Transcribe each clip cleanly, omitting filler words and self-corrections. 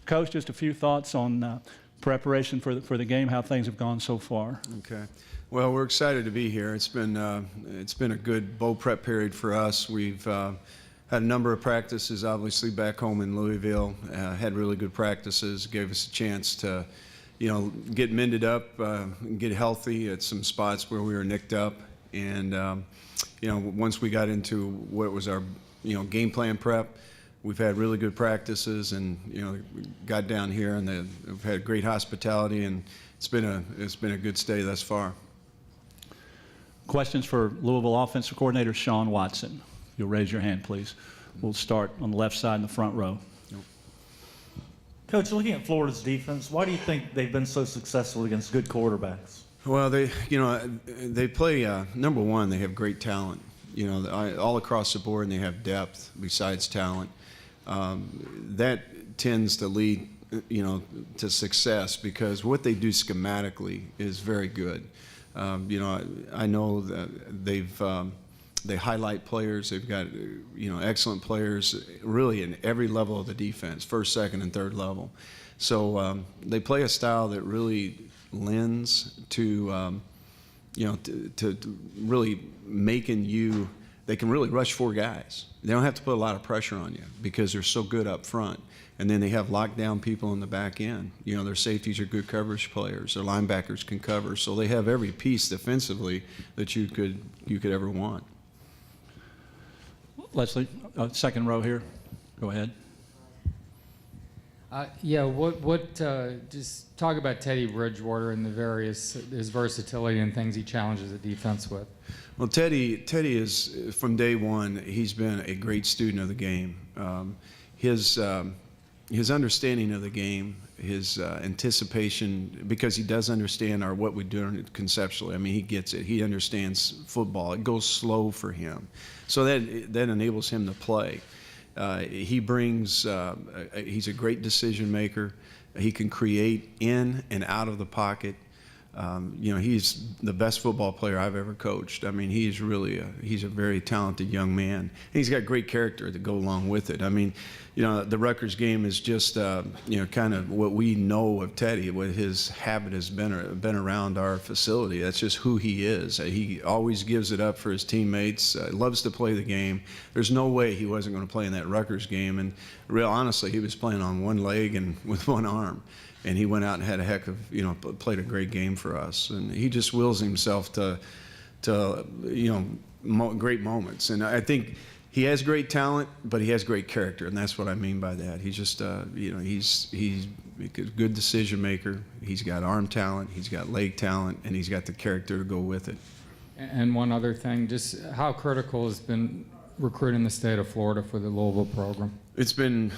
Coach, just a few thoughts on preparation for the game, how things have gone so far. Okay. Well, we're excited to be here. It's been a good bowl prep period for us. We've had a number of practices, obviously back home in Louisville. Had really good practices. Gave us a chance to, get mended up, get healthy at some spots where we were nicked up. And once we got into what was our game plan prep, we've had really good practices, and we got down here, and we've had great hospitality, and it's been a good stay thus far. Questions for Louisville offensive coordinator Shawn Watson. You'll raise your hand, please. We'll start on the left side in the front row. Coach, looking at Florida's defense, why do you think they've been so successful against good quarterbacks? Well, they play, number one, they have great talent, all across the board, and they have depth besides talent. That tends to lead, to success, because what they do schematically is very good. I know that they highlight players. They've got, excellent players really in every level of the defense, first, second, and third level. So they play a style that really lends to, to really making you, they can really rush four guys. They don't have to put a lot of pressure on you because they're so good up front. And then they have lockdown people in the back end. Their safeties are good coverage players. Their linebackers can cover. So they have every piece defensively that you could ever want. Leslie, second row here. Go ahead. Just talk about Teddy Bridgewater and his versatility and things he challenges the defense with. Well, Teddy is, from day one, he's been a great student of the game. His understanding of the game, his anticipation, because he does understand what we're doing conceptually. I mean, he gets it. He understands football. It goes slow for him. So that enables him to play. He brings, he's a great decision maker. He can create in and out of the pocket. He's the best football player I've ever coached. I mean, he's a very talented young man. And he's got great character to go along with it. I mean, the Rutgers game is just, kind of what we know of Teddy, what his habit has been around our facility. That's just who he is. He always gives it up for his teammates, loves to play the game. There's no way he wasn't going to play in that Rutgers game. And real honestly, he was playing on one leg and with one arm. And he went out and had a heck of, played a great game for us. And he just wills himself to great moments. And I think he has great talent, but he has great character, and that's what I mean by that. He's just, he's a good decision maker. He's got arm talent, he's got leg talent, and he's got the character to go with it. And one other thing, just how critical has been recruiting the state of Florida for the Louisville program? It's been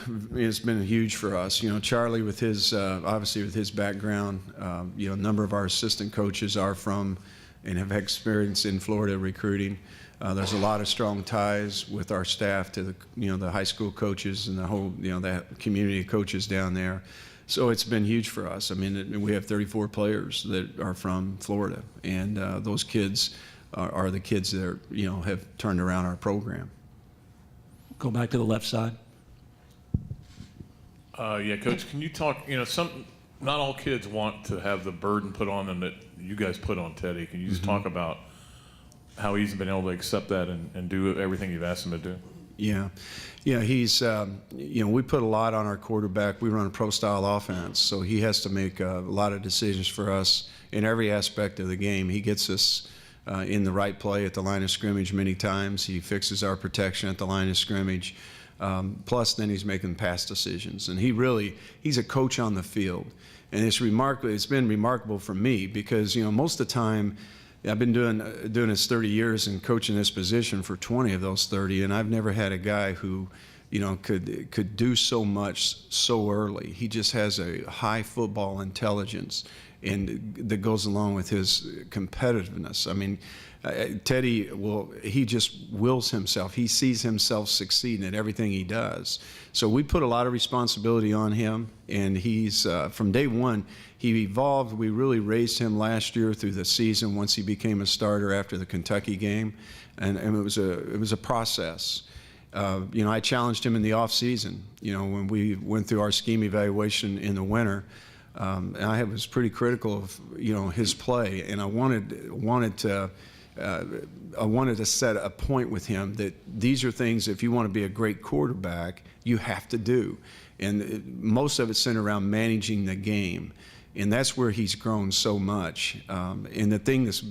huge for us. Charlie, with his obviously with his background, a number of our assistant coaches are from and have experience in Florida recruiting. There's a lot of strong ties with our staff to the high school coaches and the whole that community of coaches down there. So it's been huge for us. I mean, we have 34 players that are from Florida, and those kids are the kids that have turned around our program. Go back to the left side. Yeah, Coach, can you talk, not all kids want to have the burden put on them that you guys put on Teddy. Can you just talk about how he's been able to accept that and do everything you've asked him to do? Yeah, he's, we put a lot on our quarterback. We run a pro-style offense, so he has to make a lot of decisions for us in every aspect of the game. He gets us in the right play at the line of scrimmage many times. He fixes our protection at the line of scrimmage. Plus, then he's making pass decisions, and he's a coach on the field, and it's remarkable. It's been remarkable for me because most of the time, I've been doing this 30 years and coaching this position for 20 of those 30, and I've never had a guy who, could do so much so early. He just has a high football intelligence, and that goes along with his competitiveness. I mean, Teddy he just wills himself. He sees himself succeeding at everything he does. So we put a lot of responsibility on him, and he's from day one he evolved. We really raised him last year through the season once he became a starter after the Kentucky game, and it was a process. I challenged him in the off season. When we went through our scheme evaluation in the winter, and I was pretty critical of his play, and I wanted to set a point with him that these are things, if you want to be a great quarterback, you have to do. And most of it's centered around managing the game. And that's where he's grown so much. And the thing that's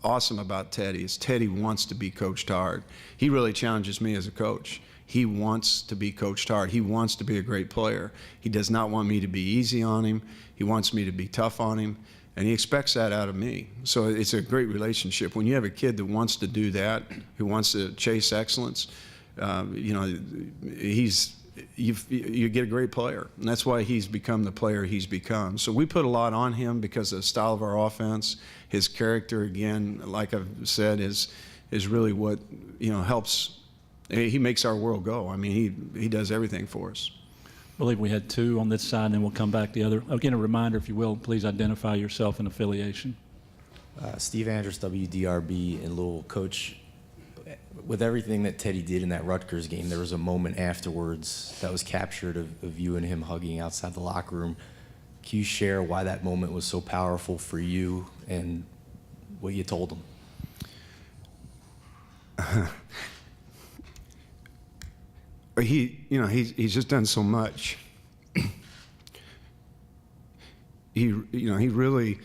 awesome about Teddy is Teddy wants to be coached hard. He really challenges me as a coach. He wants to be coached hard. He wants to be a great player. He does not want me to be easy on him. He wants me to be tough on him. And he expects that out of me. So it's a great relationship. When you have a kid that wants to do that, who wants to chase excellence, you get a great player. And that's why he's become the player he's become. So we put a lot on him because of the style of our offense. His character, again, like I've said, is really what helps. He makes our world go. I mean, he does everything for us. I believe we had two on this side, and then we'll come back the other. Again, a reminder, if you will, please identify yourself and affiliation. Steve Andrews, WDRB in Louisville. Coach, with everything that Teddy did in that Rutgers game, there was a moment afterwards that was captured of you and him hugging outside the locker room. Can you share why that moment was so powerful for you and what you told him? He's just done so much. He really,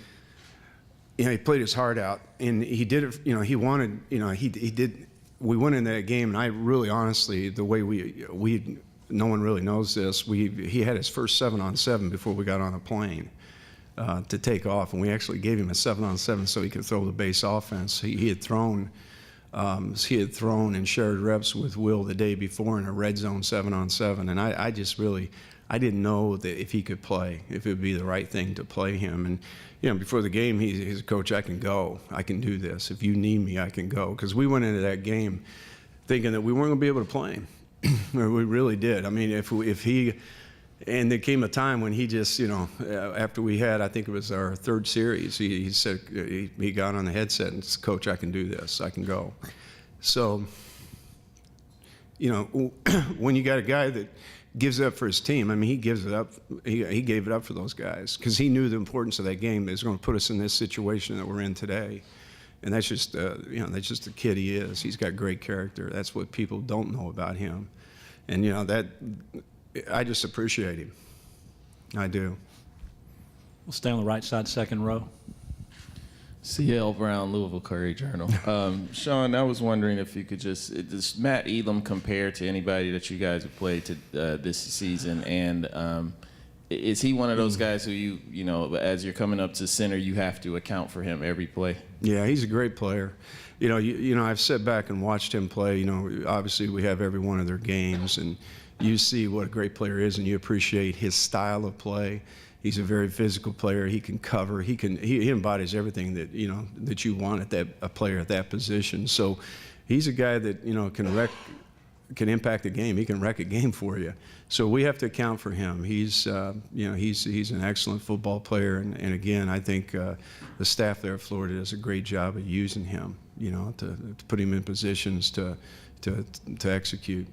he played his heart out, and he did it. He wanted, he did. We went in that game, and I really, honestly, the way we no one really knows this. He had his first 7-on-7 before we got on a plane to take off, and we actually gave him a 7-on-7 so he could throw the base offense. He had thrown and shared reps with Will the day before in a red zone 7-on-7, and I just really, I didn't know that if he could play, if it would be the right thing to play him. And before the game, he's a coach. I can go. I can do this. If you need me, I can go. Because we went into that game thinking that we weren't going to be able to play him. We really did. I mean, if he, and there came a time when he just, after we had, I think it was our third series, he said, he got on the headset and said, "Coach, I can do this. I can go." So, when you got a guy that gives it up for his team, I mean, he gives it up. He gave it up for those guys because he knew the importance of that game that was going to put us in this situation that we're in today. And that's just, that's just the kid he is. He's got great character. That's what people don't know about him. And, that I just appreciate him. I do. We'll stay on the right side, second row. C.L. Brown, Louisville Courier-Journal. Shawn, I was wondering if you could does Matt Elam compare to anybody that you guys have played to this season? And is he one of those guys who as you're coming up to center, you have to account for him every play? Yeah, he's a great player. I've sat back and watched him play. Obviously we have every one of their games, and you see what a great player is, and you appreciate his style of play. He's a very physical player. He can cover. He embodies everything that that you want at a player at that position. So he's a guy that can impact a game. He can wreck a game for you. So we have to account for him. He's he's an excellent football player, and again, I think the staff there at Florida does a great job of using him. To put him in positions to execute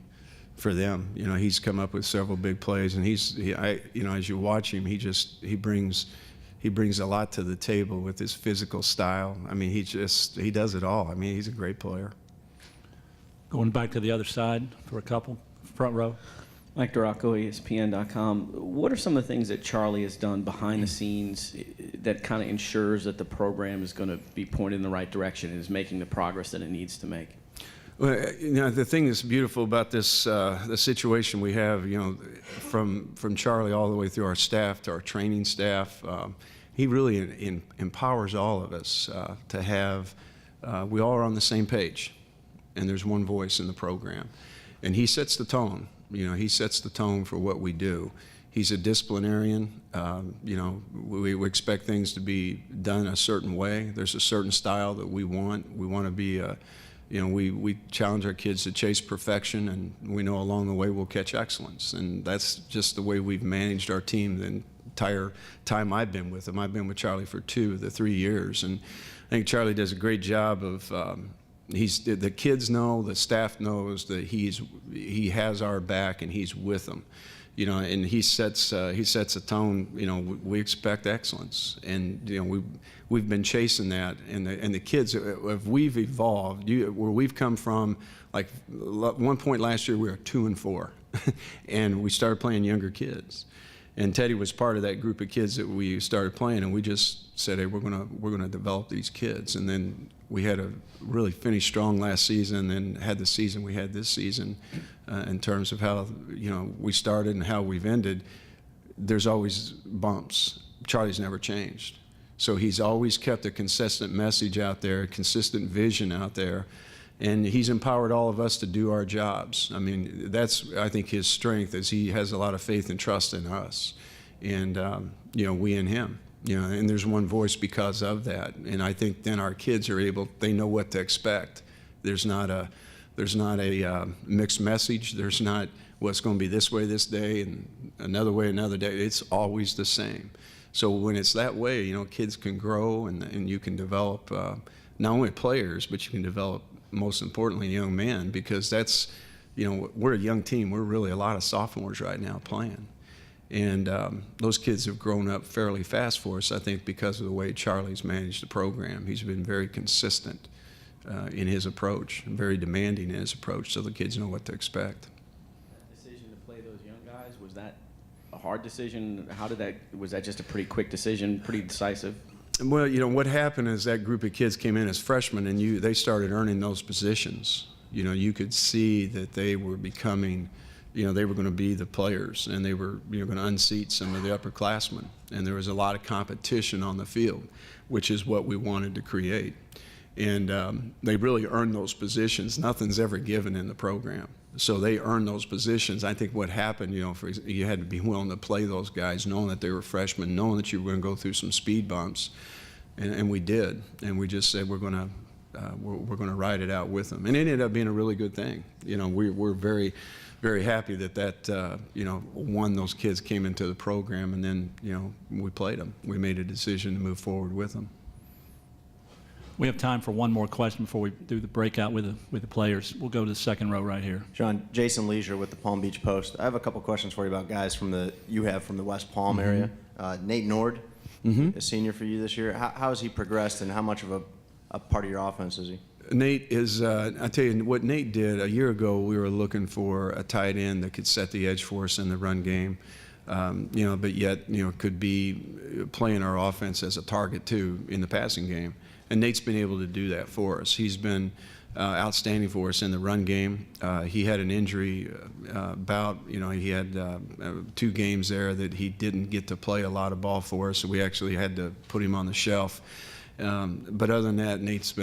for them. He's come up with several big plays, and as you watch him, he brings a lot to the table with his physical style. I mean, he does it all. I mean, he's a great player. Going back to the other side for a couple, front row. Mike Duraco, ESPN.com. What are some of the things that Charlie has done behind the scenes that kind of ensures that the program is going to be pointed in the right direction and is making the progress that it needs to make? Well, the thing that's beautiful about this, the situation we have, from Charlie all the way through our staff to our training staff, he really empowers all of us to have, we all are on the same page, and there's one voice in the program. And he sets the tone. He sets the tone for what we do. He's a disciplinarian. We expect things to be done a certain way. There's a certain style that we want. We want to be we challenge our kids to chase perfection, and we know along the way we'll catch excellence. And that's just the way we've managed our team the entire time I've been with him. I've been with Charlie for 2 of the 3 years, and I think Charlie does a great job of the kids know, the staff knows that he has our back and he's with them. You know, and he sets a tone. You know, we expect excellence, and you know we've been chasing that, and the kids, if we've evolved, where we've come from. Like one point last year, we were 2-4, and we started playing younger kids, and Teddy was part of that group of kids that we started playing, and we just said, hey, we're gonna develop these kids, and then we had a really finished strong last season, and had the season we had this season. In terms of how, you know, we started and how we've ended, there's always bumps. Charlie's never changed. So he's always kept a consistent message out there, a consistent vision out there, and he's empowered all of us to do our jobs. I mean, that's, I think, his strength, is he has a lot of faith and trust in us, and, you know, we in him. You know, and there's one voice because of that. And I think then our kids are they know what to expect. There's not a mixed message. There's not what's going to be this way this day and another way another day. It's always the same. So when it's that way, you know, kids can grow, and you can develop not only players, but you can develop, most importantly, young men, because that's, you know, we're a young team. We're really a lot of sophomores right now playing. And those kids have grown up fairly fast for us, I think, because of the way Charlie's managed the program. He's been very consistent in his approach, very demanding in his approach, so the kids know what to expect. That decision to play those young guys, was that a hard decision? Was that just a pretty quick decision, pretty decisive? Well, you know, what happened is that group of kids came in as freshmen, and they started earning those positions. You know, you could see that they were becoming, you know, they were going to be the players, and they were, you know, going to unseat some of the upperclassmen. And there was a lot of competition on the field, which is what we wanted to create. And they really earned those positions. Nothing's ever given in the program. So they earned those positions. I think what happened, you know, you had to be willing to play those guys, knowing that they were freshmen, knowing that you were going to go through some speed bumps. And we did. And we just said we're going to ride it out with them. And it ended up being a really good thing. You know, we're very, very happy that you know, those kids came into the program, and then, you know, we played them. We made a decision to move forward with them. We have time for one more question before we do the breakout with the players. We'll go to the second row right here. John, Jason Leisure with the Palm Beach Post. I have a couple questions for you about guys from the West Palm area. Nate Nord, a senior for you this year. How has he progressed, and how much of a part of your offense is he? Nate is, I tell you, what Nate did a year ago, we were looking for a tight end that could set the edge for us in the run game, you know, but yet, you know, could be playing our offense as a target too in the passing game. And Nate's been able to do that for us. He's been outstanding for us in the run game. He had an injury bout. You know, he had 2 games there that he didn't get to play a lot of ball for us, so we actually had to put him on the shelf. But other than that, Nate's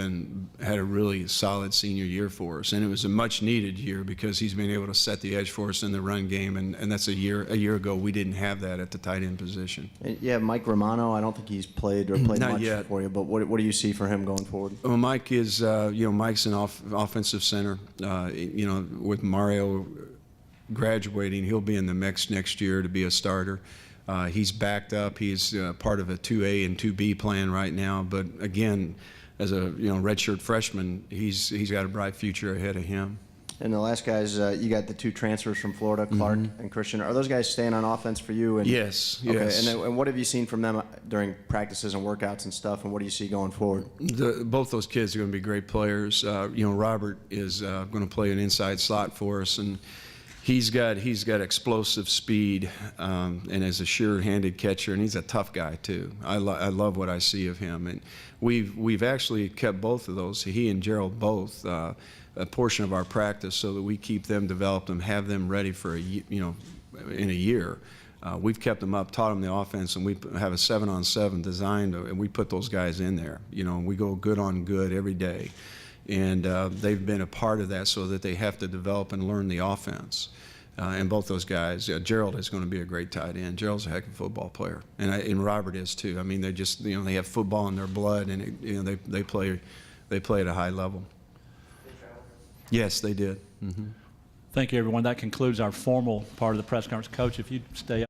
had a really solid senior year for us, and it was a much-needed year because he's been able to set the edge for us in the run game, and that's a year ago we didn't have that at the tight end position. Yeah, Mike Romano. I don't think he's played Not much yet. for you, but what do you see for him going forward? Well, Mike is, you know, Mike's an offensive center. You know, with Mario graduating, he'll be in the mix next year to be a starter. He's backed up. He's part of a 2A and 2B plan right now. But again, as a redshirt freshman, he's got a bright future ahead of him. And the last guys, you got the 2 transfers from Florida, Clark and Christian. Are those guys staying on offense for you? And, Yes. Okay. Yes. And what have you seen from them during practices and workouts and stuff? And what do you see going forward? Both those kids are going to be great players. You know, Robert is going to play an inside slot for us, and he's got explosive speed and is a sure-handed catcher, and he's a tough guy too. I love what I see of him, and we've actually kept both of those. He and Gerald both a portion of our practice, so that we keep them developed and have them ready for in a year. We've kept them up, taught them the offense, and we have a 7-on-7 designed, and we put those guys in there. You know, we go good on good every day. And they've been a part of that, so that they have to develop and learn the offense. And both those guys, Gerald is going to be a great tight end. Gerald's a heck of a football player, and Robert is too. I mean, they just, you know, they have football in their blood, and you know, they play at a high level. Yes, they did. Thank you, everyone. That concludes our formal part of the press conference. Coach, if you'd stay up.